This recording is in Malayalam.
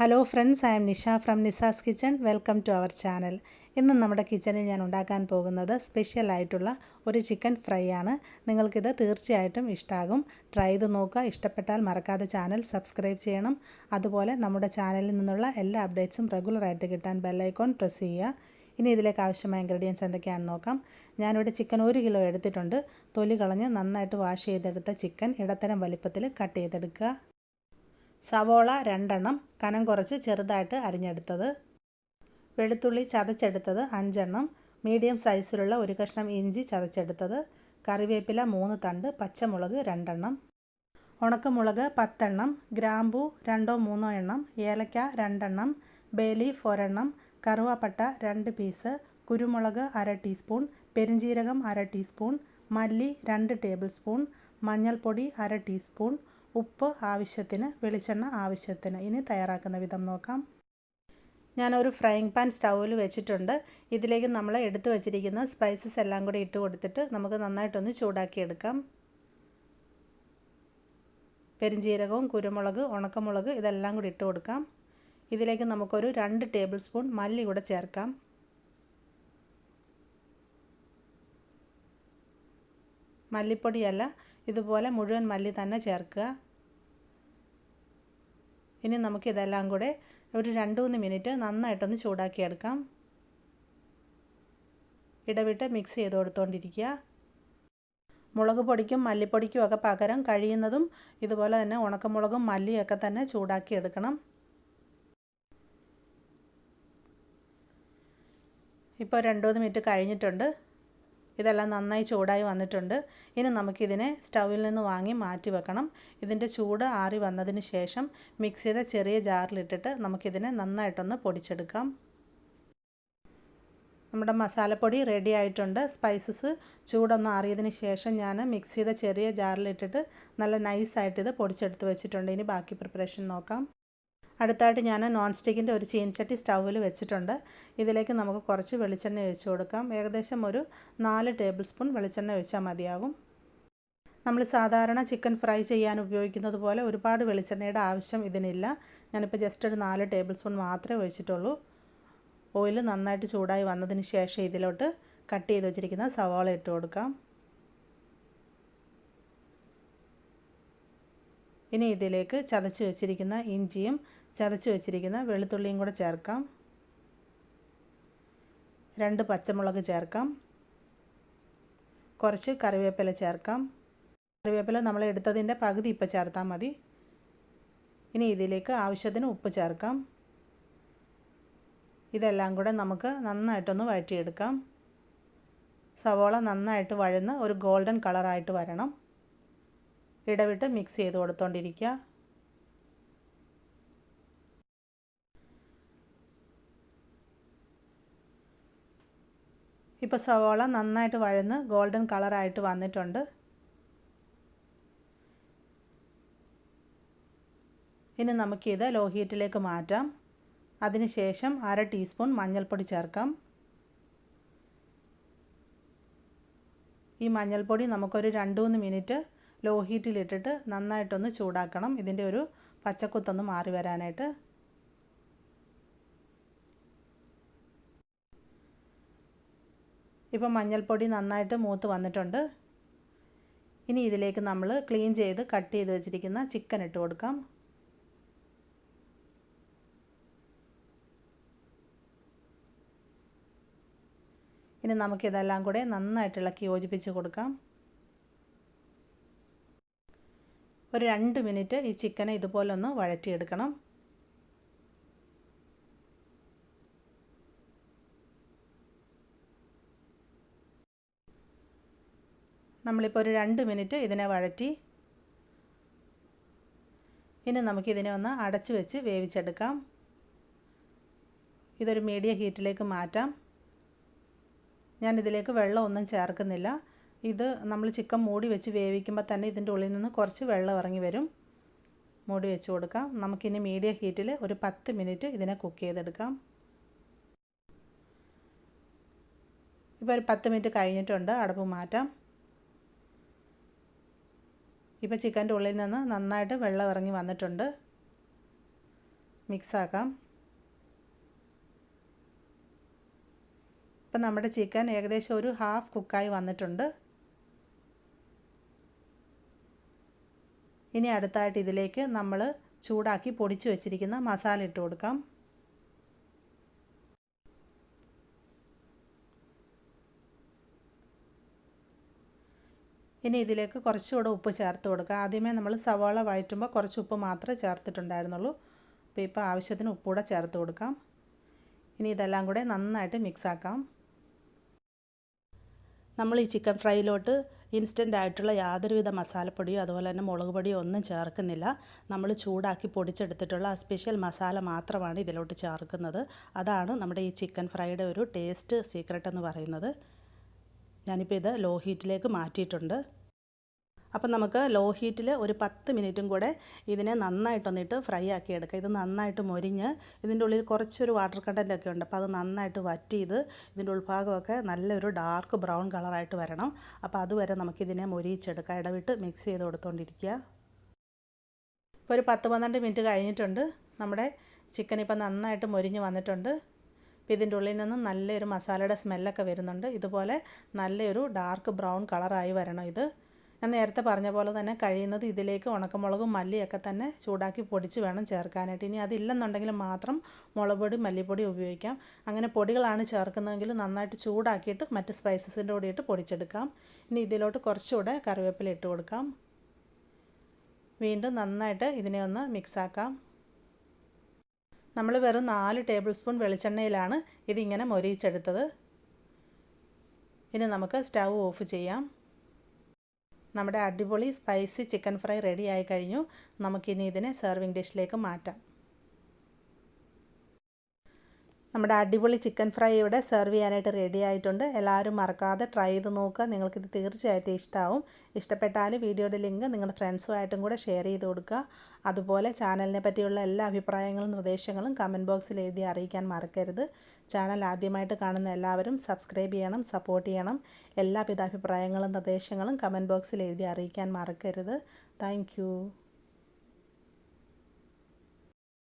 Hello friends, I am Nisha from Nisa's kitchen. Welcome to our channel. ഇന്ന് നമ്മുടെ കിച്ചണിൽ ഞാൻ ഉണ്ടാക്കാൻ പോകുന്നത് സ്പെഷ്യൽ ആയിട്ടുള്ള ഒരു ചിക്കൻ ഫ്രൈ ആണ്. നിങ്ങൾക്കിത് തീർച്ചയായിട്ടും ഇഷ്ടമാകും. ട്രൈ ചെയ്ത് നോക്കുക. ഇഷ്ടപ്പെട്ടാൽ മറക്കാതെ ചാനൽ സബ്സ്ക്രൈബ് ചെയ്യണം. അതുപോലെ നമ്മുടെ ചാനലിൽ നിന്നുള്ള എല്ലാ അപ്ഡേറ്റ്സും റെഗുലറായിട്ട് കിട്ടാൻ ബെല്ലൈക്കോൺ പ്രസ് ചെയ്യുക. ഇനി ഇതിലേക്ക് ആവശ്യമായ ഇൻഗ്രീഡിയൻസ് എന്തൊക്കെയാണെന്ന് നോക്കാം. ഞാനിവിടെ ചിക്കൻ 1 കിലോ എടുത്തിട്ടുണ്ട്. തൊലി കളഞ്ഞ് നന്നായിട്ട് വാഷ് ചെയ്തെടുത്ത ചിക്കൻ ഇടത്തരം വലിപ്പത്തിൽ കട്ട് ചെയ്തെടുക്കുക. സവോള 2 എണ്ണം കനം കുറച്ച് ചെറുതായിട്ട് അരിഞ്ഞെടുത്തത്. വെളുത്തുള്ളി ചതച്ചെടുത്തത് 5 എണ്ണം. മീഡിയം സൈസിലുള്ള ഒരു കഷ്ണം ഇഞ്ചി ചതച്ചെടുത്തത്. കറിവേപ്പില 3 തണ്ട്. പച്ചമുളക് 2 എണ്ണം. ഉണക്കമുളക് 10 എണ്ണം. ഗ്രാമ്പൂ 2-3 എണ്ണം. ഏലക്ക 2 എണ്ണം. ബേ ലീഫ് 1 എണ്ണം. കറുവാപ്പട്ട 2 പീസ്. കുരുമുളക് 1/2 ടീസ്പൂൺ. പെരിഞ്ജീരകം 1/2 ടീസ്പൂൺ. മല്ലി 2 ടേബിൾ സ്പൂൺ. മഞ്ഞൾപ്പൊടി 1/2 ടീസ്പൂൺ. ഉപ്പ് ആവശ്യത്തിന്. വെളിച്ചെണ്ണ ആവശ്യത്തിന്. ഇനി തയ്യാറാക്കുന്ന വിധം നോക്കാം. ഞാനൊരു ഫ്രൈയിങ് പാൻ സ്റ്റൗവിൽ വെച്ചിട്ടുണ്ട്. ഇതിലേക്ക് നമ്മൾ എടുത്തു വച്ചിരിക്കുന്ന സ്പൈസസ് എല്ലാം കൂടി ഇട്ട് കൊടുത്തിട്ട് നമുക്ക് നന്നായിട്ടൊന്ന് ചൂടാക്കിയെടുക്കാം. പെരിഞ്ജീരകവും കുരുമുളക് ഉണക്കമുളക് ഇതെല്ലാം കൂടി ഇട്ട് കൊടുക്കാം. ഇതിലേക്ക് നമുക്കൊരു 2 ടേബിൾ സ്പൂൺ മല്ലി കൂടെ ചേർക്കാം. മല്ലിപ്പൊടിയല്ല, ഇതുപോലെ മുഴുവൻ മല്ലി തന്നെ ചേർക്കുക. ഇനി നമുക്കിതെല്ലാം കൂടെ ഒരു 2-3 മിനിറ്റ് നന്നായിട്ടൊന്ന് ചൂടാക്കിയെടുക്കാം. ഇടവിട്ട് മിക്സ് ചെയ്ത് കൊടുത്തുകൊണ്ടിരിക്കുക. മുളക് പൊടിക്കും മല്ലിപ്പൊടിക്കും ഒക്കെ പകരം കഴിയുന്നതും ഇതുപോലെ തന്നെ ഉണക്കമുളകും മല്ലിയൊക്കെ തന്നെ ചൂടാക്കിയെടുക്കണം. ഇപ്പോൾ 2-3 മിനിറ്റ് കഴിഞ്ഞിട്ടുണ്ട്. ഇതെല്ലാം നന്നായി ചൂടായി വന്നിട്ടുണ്ട്. ഇനി നമുക്കിതിനെ സ്റ്റൗവിൽ നിന്ന് വാങ്ങി മാറ്റി വെക്കണം. ഇതിൻ്റെ ചൂട് ആറി വന്നതിന് ശേഷം മിക്സിയുടെ ചെറിയ ജാറിലിട്ടിട്ട് നമുക്കിതിനെ നന്നായിട്ടൊന്ന് പൊടിച്ചെടുക്കാം. നമ്മുടെ മസാലപ്പൊടി റെഡി ആയിട്ടുണ്ട്. സ്പൈസസ് ചൂടൊന്ന് ആറിയതിന് ശേഷം ഞാൻ മിക്സിയുടെ ചെറിയ ജാറിലിട്ടിട്ട് നല്ല നൈസായിട്ട് ഇത് പൊടിച്ചെടുത്ത് വെച്ചിട്ടുണ്ട്. ഇനി ബാക്കി പ്രിപ്പറേഷൻ നോക്കാം. അടുത്തായിട്ട് ഞാൻ നോൺ സ്റ്റിക്കിൻ്റെ ഒരു ചീനച്ചട്ടി സ്റ്റൗവിൽ വെച്ചിട്ടുണ്ട്. ഇതിലേക്ക് നമുക്ക് കുറച്ച് വെളിച്ചെണ്ണ ഒഴിച്ച് കൊടുക്കാം. ഏകദേശം ഒരു 4 ടേബിൾ സ്പൂൺ വെളിച്ചെണ്ണ ഒഴിച്ചാൽ മതിയാകും. നമ്മൾ സാധാരണ ചിക്കൻ ഫ്രൈ ചെയ്യാൻ ഉപയോഗിക്കുന്നത് പോലെ ഒരുപാട് വെളിച്ചെണ്ണയുടെ ആവശ്യം ഇതിനില്ല. ഞാനിപ്പോൾ ജസ്റ്റ് ഒരു 4 ടേബിൾ സ്പൂൺ മാത്രമേ ഒഴിച്ചിട്ടുള്ളൂ. ഓയിൽ നന്നായിട്ട് ചൂടായി വന്നതിന് ശേഷം ഇതിലോട്ട് കട്ട് ചെയ്ത് വെച്ചിരിക്കുന്ന സവാള ഇട്ട് കൊടുക്കാം. ഇനി ഇതിലേക്ക് ചതച്ച് വെച്ചിരിക്കുന്ന ഇഞ്ചിയും ചതച്ച് വെച്ചിരിക്കുന്ന വെളുത്തുള്ളിയും കൂടെ ചേർക്കാം. 2 പച്ചമുളക് ചേർക്കാം. കുറച്ച് കറിവേപ്പില ചേർക്കാം. കറിവേപ്പില നമ്മൾ എടുത്തതിൻ്റെ പകുതി ഇപ്പോൾ ചേർത്താൽ മതി. ഇനി ഇതിലേക്ക് ആവശ്യത്തിന് ഉപ്പ് ചേർക്കാം. ഇതെല്ലാം കൂടെ നമുക്ക് നന്നായിട്ടൊന്ന് വഴറ്റിയെടുക്കാം. സവാള നന്നായിട്ട് വഴന്ന് ഒരു ഗോൾഡൻ കളറായിട്ട് വരണം. ഇടവിട്ട് മിക്സ് ചെയ്ത് കൊടുത്തുകൊണ്ടിരിക്കുക. ഇപ്പോൾ സവാള നന്നായിട്ട് വഴന്ന് ഗോൾഡൻ കളറായിട്ട് വന്നിട്ടുണ്ട്. ഇനി നമുക്കിത് ലോ ഹീറ്റിലേക്ക് മാറ്റാം. അതിനുശേഷം 1/2 ടീസ്പൂൺ മഞ്ഞൾപ്പൊടി ചേർക്കാം. ഈ മഞ്ഞൾപ്പൊടി നമുക്കൊരു 2-3 മിനിറ്റ് ലോ ഹീറ്റിലിട്ടിട്ട് നന്നായിട്ടൊന്ന് ചൂടാക്കണം. ഇതിൻ്റെ ഒരു പച്ചക്കുത്തൊന്ന് മാറി വരാനായിട്ട്. ഇപ്പോൾ മഞ്ഞൾപ്പൊടി നന്നായിട്ട് മൂത്ത് വന്നിട്ടുണ്ട്. ഇനി ഇതിലേക്ക് നമ്മൾ ക്ലീൻ ചെയ്ത് കട്ട് ചെയ്ത് വെച്ചിരിക്കുന്ന ചിക്കൻ ഇട്ട് കൊടുക്കാം. ഇനി നമുക്കിതെല്ലാം കൂടെ നന്നായിട്ട് ഇളക്കി യോജിപ്പിച്ച് കൊടുക്കാം. ഒരു 2 മിനിറ്റ് ഈ ചിക്കനെ ഇതുപോലെ ഒന്ന് വഴറ്റിയെടുക്കണം. നമ്മളിപ്പോൾ ഒരു 2 മിനിറ്റ് ഇതിനെ വഴറ്റി. ഇനി നമുക്കിതിനെ ഒന്ന് അടച്ച് വെച്ച് വേവിച്ചെടുക്കാം. ഇതൊരു മീഡിയം ഹീറ്റിലേക്ക് മാറ്റാം. ഞാനിതിലേക്ക് വെള്ളമൊന്നും ചേർക്കുന്നില്ല. ഇത് നമ്മൾ ചിക്കൻ മൂടി വെച്ച് വേവിക്കുമ്പോൾ തന്നെ ഇതിൻ്റെ ഉള്ളിൽ നിന്ന് കുറച്ച് വെള്ളം ഇറങ്ങി വരും. മൂടി വെച്ച് കൊടുക്കാം. നമുക്കിനി മീഡിയം ഹീറ്റിൽ ഒരു 10 മിനിറ്റ് ഇതിനെ കുക്ക് ചെയ്തെടുക്കാം. ഇപ്പോൾ ഒരു 10 മിനിറ്റ് കഴിഞ്ഞിട്ടുണ്ട്. അടപ്പ് മാറ്റാം. ഇപ്പോൾ ചിക്കൻ്റെ ഉള്ളിൽ നിന്ന് നന്നായിട്ട് വെള്ളം ഇറങ്ങി വന്നിട്ടുണ്ട്. മിക്സാക്കാം. ഇപ്പം നമ്മുടെ ചിക്കൻ ഏകദേശം ഒരു ഹാഫ് കുക്കായി വന്നിട്ടുണ്ട്. ഇനി അടുത്തായിട്ട് ഇതിലേക്ക് നമ്മൾ ചൂടാക്കി പൊടിച്ച് വെച്ചിരിക്കുന്ന മസാല ഇട്ട് കൊടുക്കാം. ഇനി ഇതിലേക്ക് കുറച്ചുകൂടെ ഉപ്പ് ചേർത്ത് കൊടുക്കുക. ആദ്യമേ നമ്മൾ സവാള വഴറ്റുമ്പോൾ കുറച്ച് ഉപ്പ് മാത്രമേ ചേർത്തിട്ടുണ്ടായിരുന്നുള്ളൂ. അപ്പോൾ ഇപ്പോൾ ആവശ്യത്തിന് ഉപ്പ് കൂടെ ചേർത്ത് കൊടുക്കാം. ഇനി ഇതെല്ലാം കൂടെ നന്നായിട്ട് മിക്സാക്കാം. നമ്മൾ ഈ ചിക്കൻ ഫ്രൈയിലോട്ട് ഇൻസ്റ്റൻ്റ് ആയിട്ടുള്ള യാതൊരുവിധ മസാലപ്പൊടിയോ അതുപോലെ തന്നെ മുളക് പൊടിയോ ഒന്നും ചേർക്കുന്നില്ല. നമ്മൾ ചൂടാക്കി പൊടിച്ചെടുത്തിട്ടുള്ള സ്പെഷ്യൽ മസാല മാത്രമാണ് ഇതിലോട്ട് ചേർക്കുന്നത്. അതാണ് നമ്മുടെ ഈ ചിക്കൻ ഫ്രൈയുടെ ഒരു ടേസ്റ്റ് സീക്രട്ട് എന്ന് പറയുന്നത്. ഞാനിപ്പോൾ ഇത് ലോ ഹീറ്റിലേക്ക് മാറ്റിയിട്ടുണ്ട്. അപ്പം നമുക്ക് ലോ ഹീറ്റിൽ ഒരു 10 മിനിറ്റും കൂടെ ഇതിനെ നന്നായിട്ടൊന്നിട്ട് ഫ്രൈ ആക്കി എടുക്കാം. ഇത് നന്നായിട്ട് മൊരിഞ്ഞ് ഇതിൻ്റെ ഉള്ളിൽ കുറച്ചൊരു വാട്ടർ കണ്ടൻ്റ് ഒക്കെ ഉണ്ട്. അപ്പോൾ അത് നന്നായിട്ട് വറ്റി ഇതിൻ്റെ ഉൾഭാഗമൊക്കെ നല്ലൊരു ഡാർക്ക് ബ്രൗൺ കളറായിട്ട് വരണം. അപ്പോൾ അതുവരെ നമുക്കിതിനെ മൊരിയിച്ചെടുക്കാം. ഇടവിട്ട് മിക്സ് ചെയ്ത് കൊടുത്തുകൊണ്ടിരിക്കുക. ഇപ്പോൾ ഒരു 10-12 മിനിറ്റ് കഴിഞ്ഞിട്ടുണ്ട്. നമ്മുടെ ചിക്കൻ ഇപ്പോൾ നന്നായിട്ട് മൊരിഞ്ഞ് വന്നിട്ടുണ്ട്. അപ്പോൾ ഇതിൻ്റെ ഉള്ളിൽ നിന്ന് നല്ലൊരു മസാലയുടെ സ്മെല്ലൊക്കെ വരുന്നുണ്ട്. ഇതുപോലെ നല്ലൊരു ഡാർക്ക് ബ്രൗൺ കളറായി വരണം ഇത്. ഞാൻ നേരത്തെ പറഞ്ഞ പോലെ തന്നെ കഴിയുന്നത് ഇതിലേക്ക് ഉണക്കമുളകും മല്ലിയൊക്കെ തന്നെ ചൂടാക്കി പൊടിച്ച് വേണം ചേർക്കാനായിട്ട്. ഇനി അതില്ലെന്നുണ്ടെങ്കിൽ മാത്രം മുളക് പൊടി മല്ലിപ്പൊടി ഉപയോഗിക്കാം. അങ്ങനെ പൊടികളാണ് ചേർക്കുന്നതെങ്കിൽ നന്നായിട്ട് ചൂടാക്കിയിട്ട് മറ്റ് സ്പൈസസിൻ്റെ കൂടെ ഇട്ട് പൊടിച്ചെടുക്കാം. ഇനി ഇതിലോട്ട് കുറച്ചുകൂടെ കറിവേപ്പില ഇട്ട് കൊടുക്കാം. വീണ്ടും നന്നായിട്ട് ഇതിനെ ഒന്ന് മിക്സാക്കാം. നമ്മൾ വെറും 4 ടേബിൾ സ്പൂൺ വെളിച്ചെണ്ണയിലാണ് ഇതിങ്ങനെ മൊരിയിച്ചെടുത്തത്. ഇനി നമുക്ക് സ്റ്റൗ ഓഫ് ചെയ്യാം. നമ്മുടെ അടിപൊളി സ്പൈസി ചിക്കൻ ഫ്രൈ റെഡി ആയി കഴിഞ്ഞു. നമുക്കിനി ഇതിനെ സെർവിങ് ഡിഷിലേക്ക് മാറ്റാം. നമ്മുടെ അടിപൊളി ചിക്കൻ ഫ്രൈ ഇവിടെ സെർവ് ചെയ്യാനായിട്ട് റെഡി ആയിട്ടുണ്ട്. എല്ലാവരും മറക്കാതെ ട്രൈ ചെയ്ത് നോക്കുക. നിങ്ങൾക്കിത് തീർച്ചയായിട്ടും ഇഷ്ടമാവും. ഇഷ്ടപ്പെട്ടാൽ വീഡിയോയുടെ ലിങ്ക് നിങ്ങളുടെ ഫ്രണ്ട്സുമായിട്ടും കൂടെ ഷെയർ ചെയ്ത് കൊടുക്കുക. അതുപോലെ ചാനലിനെ പറ്റിയുള്ള എല്ലാ അഭിപ്രായങ്ങളും നിർദ്ദേശങ്ങളും കമൻറ്റ് ബോക്സിൽ എഴുതി അറിയിക്കാൻ മറക്കരുത്. ചാനൽ ആദ്യമായിട്ട് കാണുന്ന എല്ലാവരും സബ്സ്ക്രൈബ് ചെയ്യണം, സപ്പോർട്ട് ചെയ്യണം. എല്ലാവിധ അഭിപ്രായങ്ങളും നിർദ്ദേശങ്ങളും കമൻറ്റ് ബോക്സിൽ എഴുതി അറിയിക്കാൻ മറക്കരുത്. താങ്ക്